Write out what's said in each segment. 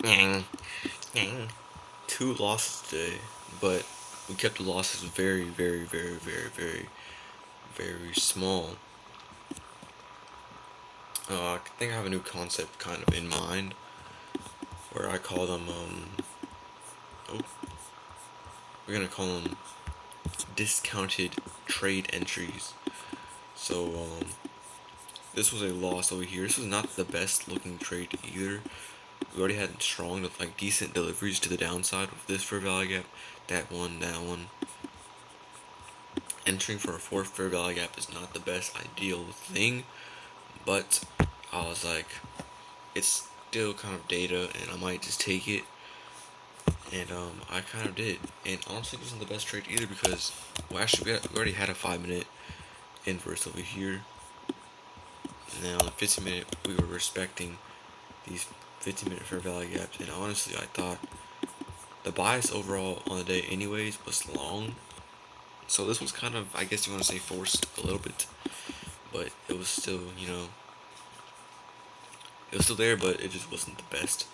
Yang, yang. Two losses today, but we kept the losses very, very, very, very, very, very small. I think I have a new concept kind of in mind, where I call them, oh, we're gonna call them discounted trade entries. So, this was a loss over here. This was not the best looking trade either. We already had strong, like, decent deliveries to the downside with this fair value gap, that one, that one. Entering for a fourth fair value gap is not the best ideal thing, but I was like, it's still kind of data, and I might just take it. And I kind of did. And honestly, it wasn't the best trade either because, well, actually, we already had a 5-minute inverse over here. And then on the 15-minute, we were respecting these 15-minute fair value gaps. And honestly, I thought the bias overall on the day, anyways, was long. So this was kind of, I guess you want to say, forced a little bit. But it was still, it was still there, but it just wasn't the best.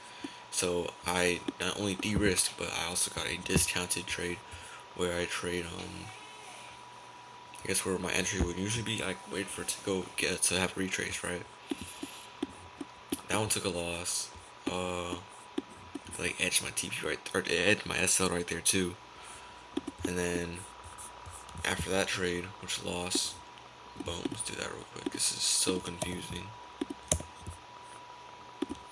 So I not only de-risked, but I also got a discounted trade where I trade, I guess where my entry would usually be, I wait for it to go get to have retrace, right? That one took a loss. Like edged my TP right, or it edged my SL right there too. And then after that trade, which lost, boom, let's do that real quick. This is so confusing.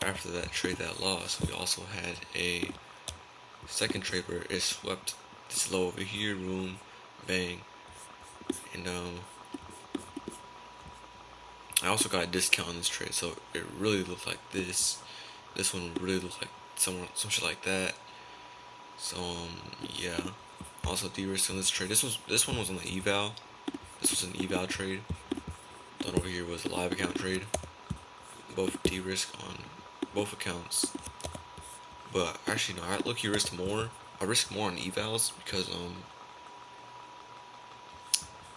After that trade that lost, we also had a second trade where it swept this low over here, boom, bang. And I also got a discount on this trade, so it really looked like this. This one really looked like some shit like that. So yeah. Also de-risked on this trade. This one was on the eval. This was an eval trade. That over here was a live account trade. Both de-risk on both accounts. But actually no, I look you risked more. I risk more on evals because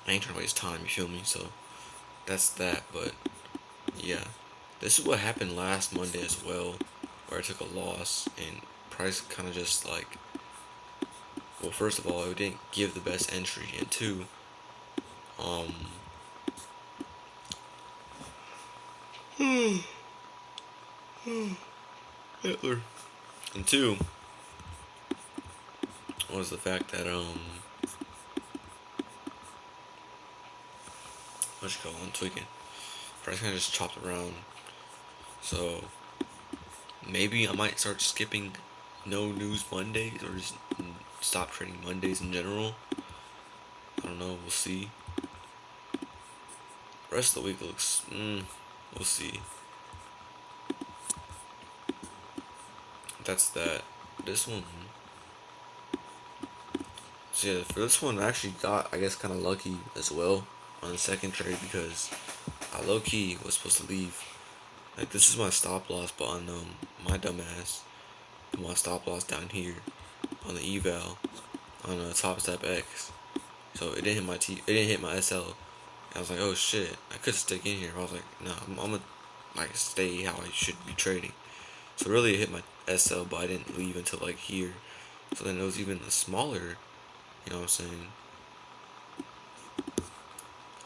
I ain't trying to waste time, you feel me? So that's that, but yeah. This is what happened last Monday as well, where I took a loss and price kind of just like, well, first of all, it didn't give the best entry, and two, Hitler, and two was the fact that what you call it, I'm tweaking. Price kind of just chopped around, so maybe I might start skipping no news Mondays or just stop trading Mondays in general. I don't know, we'll see. The rest of the week looks, we'll see. That's that. This one. So yeah, for this one, I actually got, I guess, kind of lucky as well on the second trade because I low key was supposed to leave. Like, this is my stop loss, but on my dumbass, my stop loss down here on the eval on top step X. So it didn't hit my SL. I was like, oh shit, I could stick in here. I was like, nah, I'm gonna like stay how I should be trading. So really, it hit my SL, but I didn't leave until like here. So then it was even a smaller. You know what I'm saying?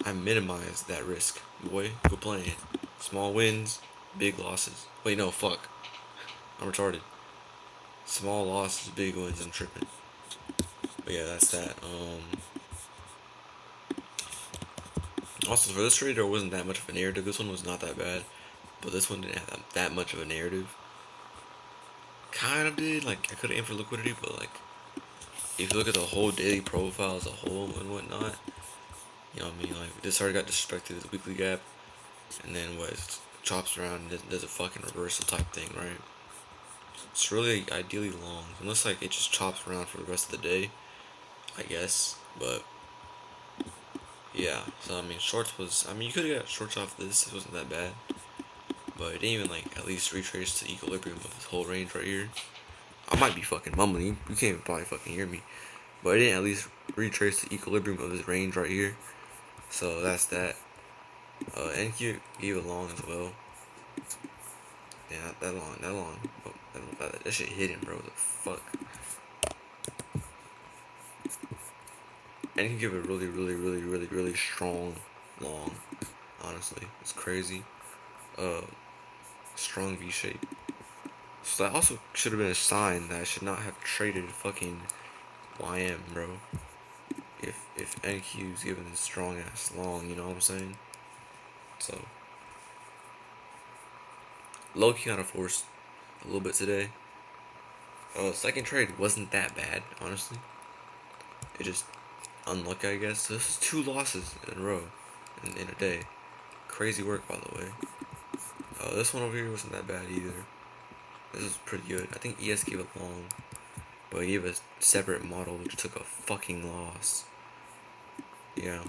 I minimized that risk. Boy, good playing. Small wins, big losses. Wait, no, fuck. I'm retarded. Small losses, big wins. I'm tripping. But yeah, that's that. Also, for this trade, there wasn't that much of a narrative. This one was not that bad, but this one didn't have that much of a narrative. Kind of did. Like, I could have aimed for liquidity, but like, if you look at the whole daily profile as a whole and whatnot, you know what I mean? Like, this already got disrespected as a weekly gap, and then what? Chops around and does a fucking reversal type thing, right? It's really ideally long, unless like it just chops around for the rest of the day, I guess. But yeah, so I mean, shorts was. I mean, you could have got shorts off this. It wasn't that bad, but it didn't even like at least retrace to equilibrium of this whole range right here. I might be fucking mumbling. You can't even probably fucking hear me, but it didn't at least retrace the equilibrium of this range right here. So that's that. And you gave it long as well. Yeah, that long. Oh, That shit hit him, bro. The fuck. And he can give a really strong long. Honestly, it's crazy. Uh, strong V shape. So that also should have been a sign that I should not have traded fucking YM, bro. If NQ's given this strong ass long, you know what I'm saying? So low key kind of forced a little bit today. Second trade wasn't that bad, honestly. It just unlucky, I guess. This is 2 losses in a row in a day. Crazy work, by the way. This one over here wasn't that bad either. This is pretty good. I think ES gave a long, but he gave a separate model which took a fucking loss. Yeah.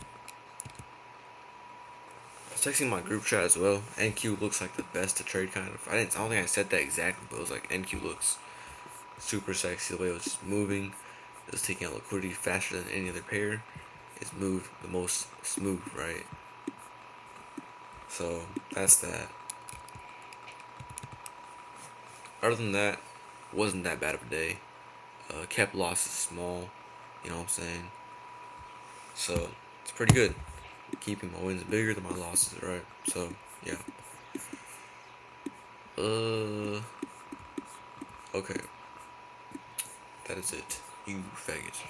I was texting my group chat as well. NQ looks like the best to trade, kind of. I don't think I said that exactly, but it was like NQ looks super sexy. The way it was just moving, it was taking out liquidity faster than any other pair. It's moved the most smooth, right? So that's that. Other than that, wasn't that bad of a day. Kept losses small, you know what I'm saying? So it's pretty good. Keeping my wins bigger than my losses, right? So yeah. Okay. That is it. You faggot.